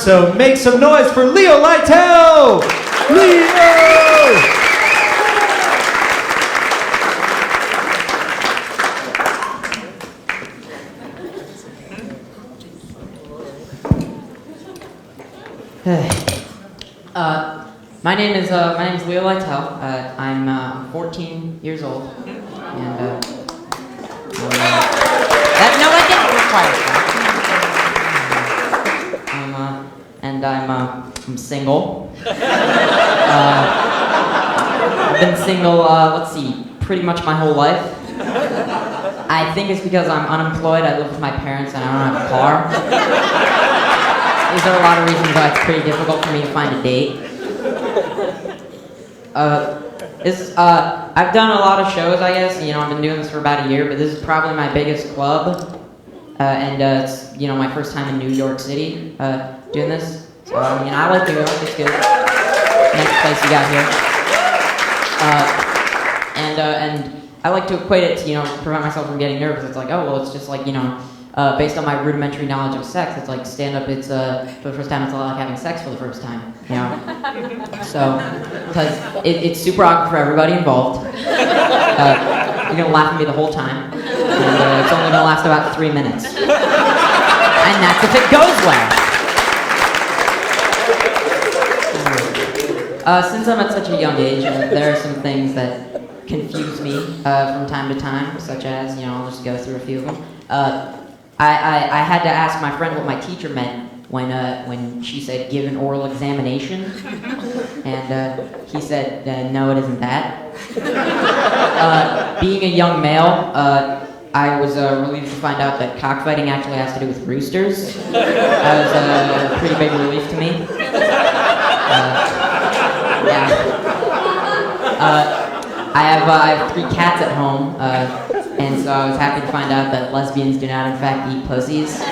So make some noise for Leo Lytel! Leo! My name is Leo Lytel. I'm 14 years old, and that didn't require that. I'm single. I've been single, let's see, pretty much my whole life. I think it's because I'm unemployed. I live with my parents and I don't have a car. These are a lot of reasons why it's pretty difficult for me to find a date. I've done a lot of shows, I guess. I've been doing this for about a year, but this is probably my biggest club. It's, my first time in New York City doing this. So, I like New York. It's good. Nice place you got here. And I like to equate it to, prevent myself from getting nervous. It's like, oh, well, it's just like, based on my rudimentary knowledge of sex, it's like stand-up, it's, for the first time, it's a lot like having sex for the first time, So, because it's super awkward for everybody involved. You're gonna laugh at me the whole time. And it's only gonna last about 3 minutes. And that's if it goes well. Since I'm at such a young age, there are some things that confuse me from time to time, such as, I'll just go through a few of them. I had to ask my friend what my teacher meant when she said give an oral examination, and he said no, it isn't that. Being a young male, I was relieved to find out that cockfighting actually has to do with roosters. That was a pretty big relief to me. Yeah. I have 3 cats at home. And so I was happy to find out that lesbians do not, in fact, eat pussies. That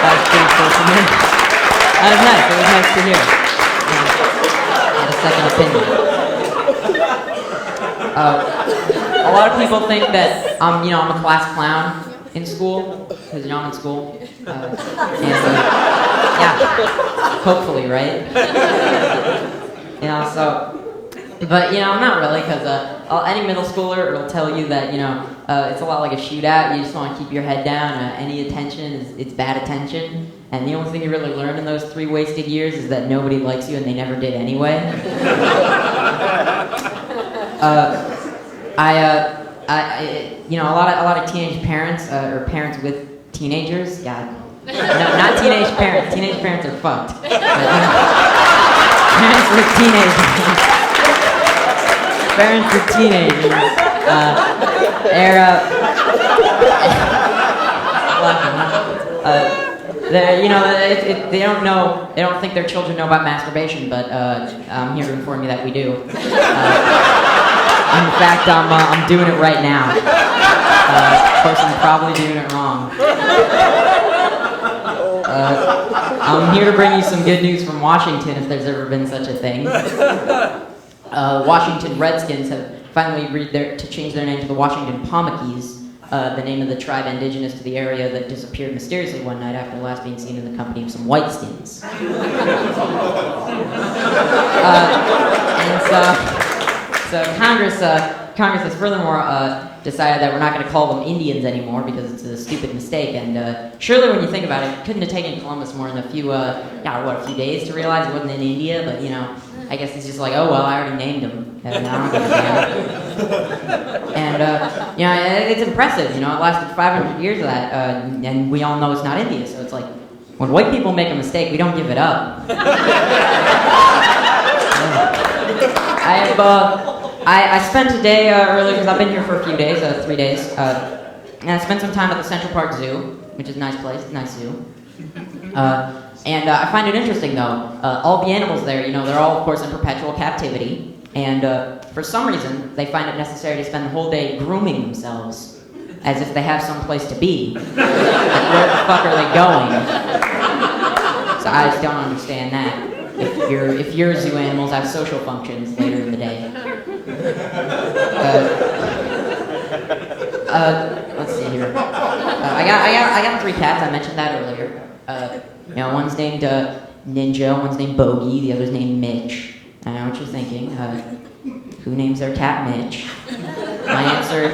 was pretty cool for me. That was nice. It was nice to hear. I had a second opinion. A lot of people think that I'm a class clown in school, because I'm in school. Yeah, hopefully, right? But, I'm not really, because any middle schooler will tell you that, it's a lot like a shootout. You just want to keep your head down. Any attention it's bad attention. And the only thing you really learn in those 3 wasted years is that nobody likes you and they never did anyway. A lot of teenage parents, or parents with teenagers, yeah. No, not teenage parents. Teenage parents are fucked. But, parents with teenagers. Parents of teenagers, they don't know, they don't think their children know about masturbation, but I'm here to inform you that we do. In fact, I'm doing it right now. Of course, I'm probably doing it wrong. I'm here to bring you some good news from Washington, if there's ever been such a thing. Washington Redskins have finally agreed to change their name to the Washington Pomackies, the name of the tribe indigenous to the area that disappeared mysteriously one night after last being seen in the company of some whiteskins. So Congress has furthermore decided that we're not going to call them Indians anymore because it's a stupid mistake. And surely, when you think about it, it couldn't have taken Columbus more than a few days to realize it wasn't in India. But I guess he's just like, oh well, I already named him. And I don't give a damn. And it's impressive. It lasted 500 years of that, and we all know it's not India. So it's like, when white people make a mistake, we don't give it up. I spent a day earlier, because I've been here for a few days, 3 days, and I spent some time at the Central Park Zoo, which is a nice place, nice zoo. And I find it interesting, though, all the animals there, they're all, of course, in perpetual captivity, and for some reason, they find it necessary to spend the whole day grooming themselves, as if they have some place to be. Like, where the fuck are they going? So I just don't understand that. If your zoo animals have social functions later in the day. Let's see here. I got 3 cats. I mentioned that earlier. You know, one's named Ninja, one's named Bogey, the other's named Mitch. I know what you're thinking. Who names their cat Mitch? My answer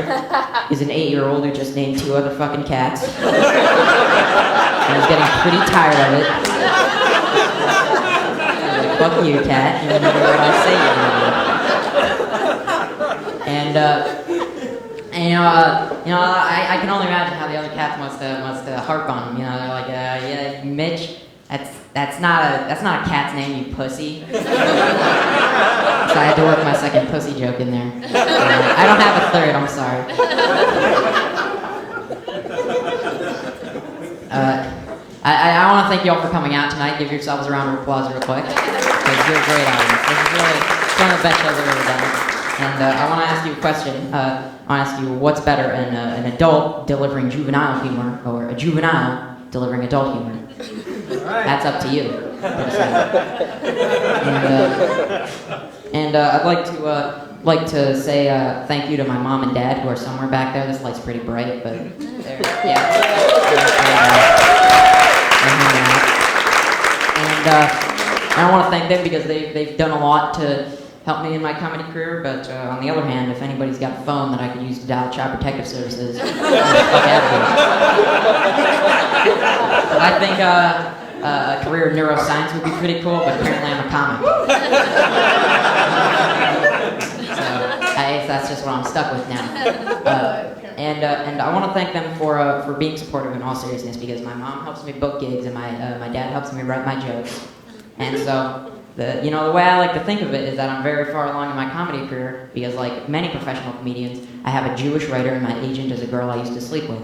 is an 8-year-old who just named 2 other fucking cats. And he's getting pretty tired of it. He's like, fuck you, cat. You remember what I say you're gonna do. And I can only imagine how the other cats must harp on him. You know, they're like, yeah, Mitch, that's not a cat's name, you pussy. So I had to work my second pussy joke in there. I don't have a third, I'm sorry. I want to thank you all for coming out tonight. Give yourselves a round of applause real quick. Because you're a great audience. This is really one of the best shows I've ever done. And I want to ask you a question. I want to ask you, what's better, an adult delivering juvenile humor or a juvenile delivering adult humor? That's up to you. And I'd like to say thank you to my mom and dad who are somewhere back there. This light's pretty bright, but they're And I want to thank them because they've done a lot to help me in my comedy career. But on the other hand, if anybody's got a phone that I could use to dial Child Protective Services, get the fuck out of here. I think a career in neuroscience would be pretty cool, but apparently I'm a comic. So that's just what I'm stuck with now. And I want to thank them for being supportive in all seriousness, because my mom helps me book gigs and my dad helps me write my jokes. And so the way I like to think of it is that I'm very far along in my comedy career, because like many professional comedians, I have a Jewish writer and my agent is a girl I used to sleep with.